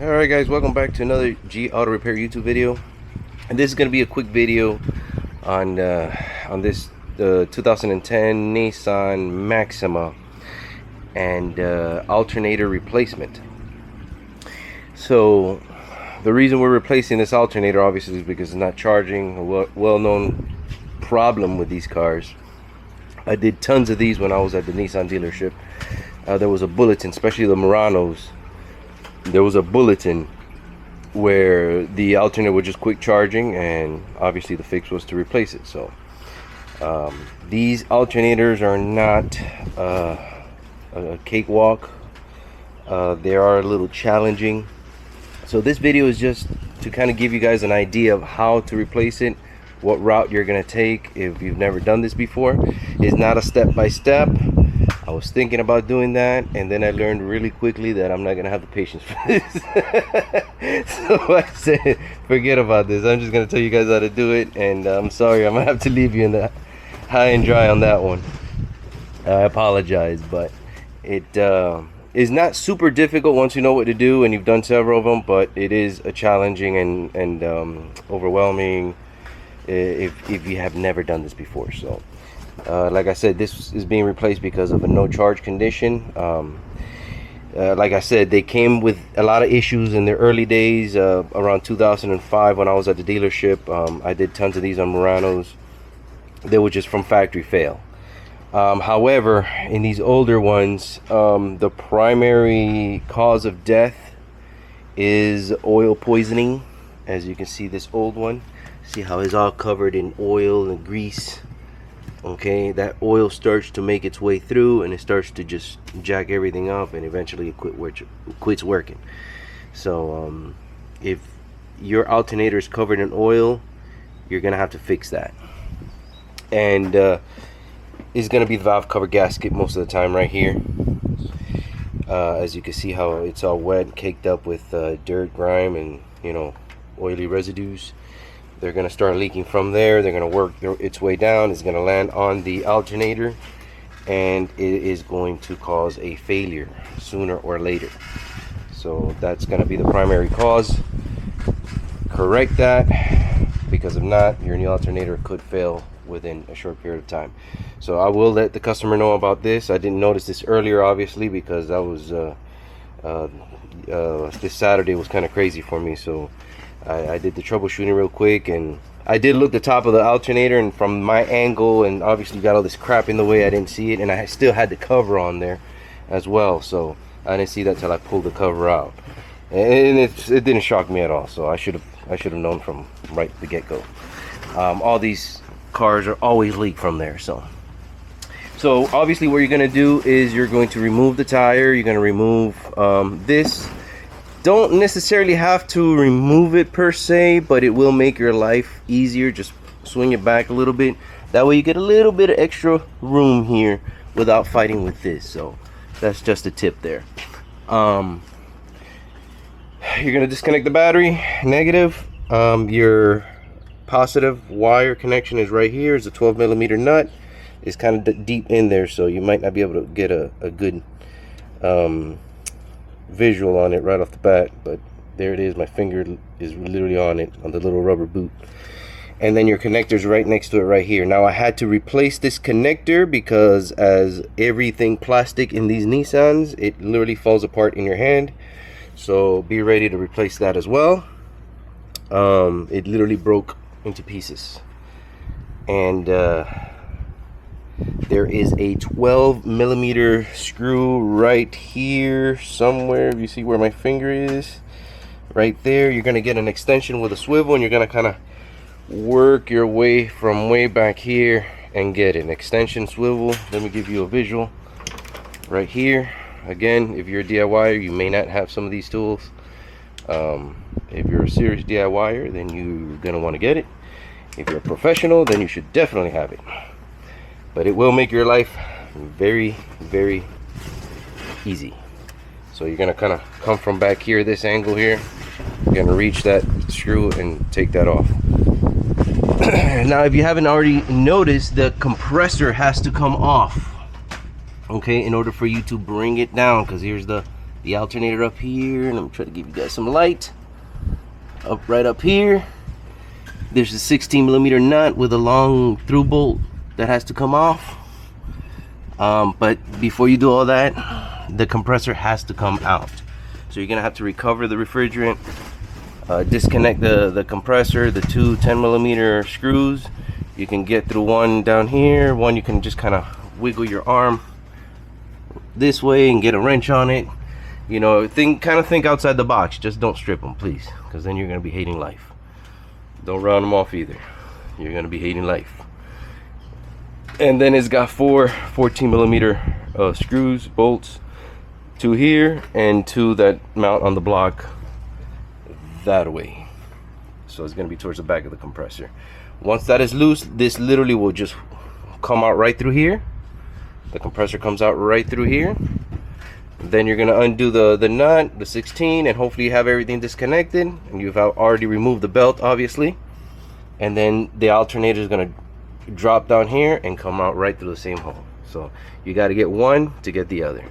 Alright guys, welcome back to another G Auto Repair YouTube video. And this is going to be a quick video on this 2010 Nissan Maxima and alternator replacement. So the reason we're replacing this alternator obviously is because it's not charging, a well-known problem with these cars. I did tons of these when I was at the Nissan dealership. There was a bulletin, especially the Muranos. There was a bulletin where the alternator would just quit charging, and obviously the fix was to replace it. So these alternators are not a cakewalk. They are a little challenging. So this video is just to kind of give you guys an idea of how to replace it, what route you're going to take if you've never done this before. It's not a step-by-step. I was thinking about doing that, and then I learned really quickly that I'm not gonna have the patience for this. So I said, forget about this. I'm just gonna tell you guys how to do it, and I'm sorry, I'm gonna have to leave you in the high and dry on that one. I apologize, but it is not super difficult once you know what to do and you've done several of them, but it is a challenging and overwhelming if you have never done this before. So like I said, this is being replaced because of a no charge condition. Like I said, they came with a lot of issues in their early days, around 2005 when I was at the dealership. I did tons of these on Muranos. They were just from factory fail. However, in these older ones, the primary cause of death is oil poisoning. As you can see, this old one, see how it's all covered in oil and grease. Okay, that oil starts to make its way through, and it starts to just jack everything up, and eventually it quits working. So if your alternator is covered in oil, you're gonna have to fix that. And it's gonna be the valve cover gasket most of the time right here. As you can see how it's all wet, caked up with dirt, grime, and oily residues. They're going to start leaking from there. They're going to work its way down. It's going to land on the alternator, and it is going to cause a failure sooner or later. So that's going to be the primary cause. Correct that, because if not, your new alternator could fail within a short period of time. So I will let the customer know about this. I didn't notice this earlier, obviously, because that was this Saturday was kind of crazy for me. So I did the troubleshooting real quick, and I did look the top of the alternator, and from my angle, and obviously got all this crap in the way, I didn't see it, and I still had the cover on there as well, so I didn't see that till I pulled the cover out, and it didn't shock me at all. So I should have known from right the get-go. All these cars are always leak from there. So obviously what you're going to do is you're going to remove the tire. You're going to remove this. Don't necessarily have to remove it per se, but it will make your life easier. Just swing it back a little bit. That way you get a little bit of extra room here without fighting with this. So that's just a tip there. You're gonna disconnect the battery, negative. Your positive wire connection is right here. It's a 12mm nut. It's kind of deep in there, so you might not be able to get a good visual on it right off the bat, but there it is. My finger is literally on it, on the little rubber boot. And then your connector's right next to it right here. Now I had to replace this connector because, as everything plastic in these Nissans, it literally falls apart in your hand. So be ready to replace that as well. It literally broke into pieces. And there is a 12mm screw right here somewhere. If you see where my finger is, right there, you're going to get an extension with a swivel, and you're going to kind of work your way from way back here and get an extension swivel. Let me give you a visual right here. Again, if you're a DIYer, you may not have some of these tools. If you're a serious DIYer, then you're going to want to get it. If you're a professional, then you should definitely have it. But it will make your life very, very easy. So you're gonna kind of come from back here, this angle here. You're gonna reach that screw and take that off. Now, if you haven't already noticed, the compressor has to come off, okay, in order for you to bring it down, because here's the the alternator up here, and I'm trying to give you guys some light. Right up here, there's a 16mm nut with a long through bolt that has to come off. But before you do all that, the compressor has to come out. So you're gonna have to recover the refrigerant, disconnect the compressor, the two 10mm screws. You can get through one down here, one you can just kind of wiggle your arm this way and get a wrench on it. You know, think outside the box. Just don't strip them, please, because then you're gonna be hating life. Don't round them off either. You're gonna be hating life. And then it's got four 14mm screws, bolts, two here and two that mount on the block that way. So it's gonna be towards the back of the compressor. Once that is loose, this literally will just come out right through here. The compressor comes out right through here. Then you're gonna undo the nut, the 16, and hopefully you have everything disconnected, and you've already removed the belt, obviously. And then the alternator is gonna drop down here and come out right through the same hole. So you got to get one to get the other.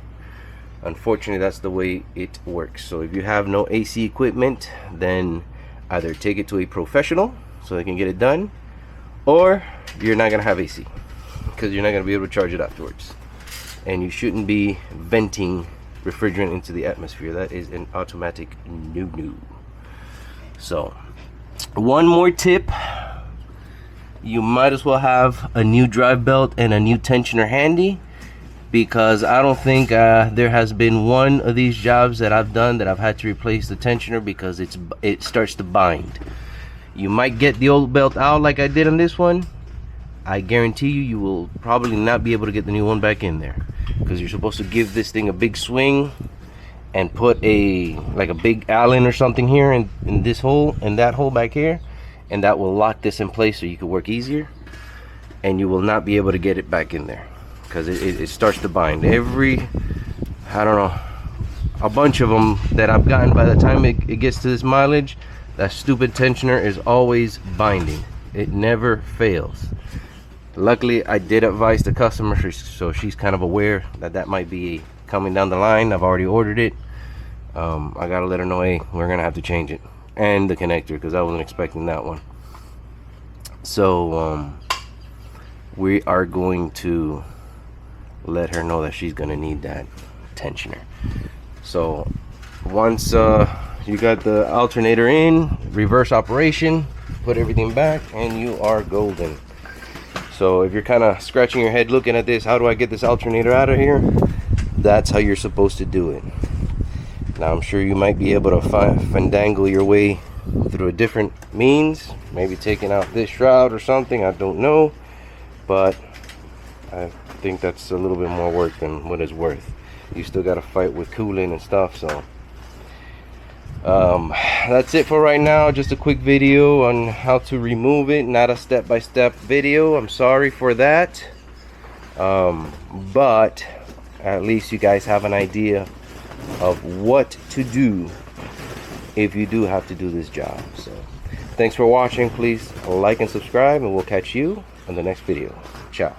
Unfortunately, that's the way it works. So if you have no AC equipment, then either take it to a professional so they can get it done, or you're not gonna have AC because you're not gonna be able to charge it afterwards. And you shouldn't be venting refrigerant into the atmosphere. That is an automatic no-no. So one more tip: you might as well have a new drive belt and a new tensioner handy, because I don't think there has been one of these jobs that I've done that I've had to replace the tensioner because it starts to bind. You might get the old belt out like I did on this one. I guarantee you will probably not be able to get the new one back in there, because you're supposed to give this thing a big swing and put a big Allen or something here in this hole and that hole back here, and that will lock this in place so you can work easier, and you will not be able to get it back in there because it starts to bind. I don't know, a bunch of them that I've gotten, by the time it gets to this mileage, that stupid tensioner is always binding. It never fails. Luckily, I did advise the customer, so she's kind of aware that might be coming down the line. I've already ordered it. I gotta let her know, hey, we're gonna have to change it, and the connector, because I wasn't expecting that one. So we are going to let her know that she's gonna need that tensioner. So once you got the alternator in, reverse operation, put everything back, and you are golden. So if you're kind of scratching your head looking at this, how do I get this alternator out of here? That's how you're supposed to do it. Now I'm sure you might be able to fandangle your way through a different means, maybe taking out this shroud or something, I don't know, but I think that's a little bit more work than what it's worth. You still got to fight with cooling and stuff. So that's it for right now. Just a quick video on how to remove it, not a step-by-step video. I'm sorry for that, but at least you guys have an idea of what to do if you do have to do this job. So thanks for watching. Please like and subscribe, and we'll catch you on the next video. Ciao.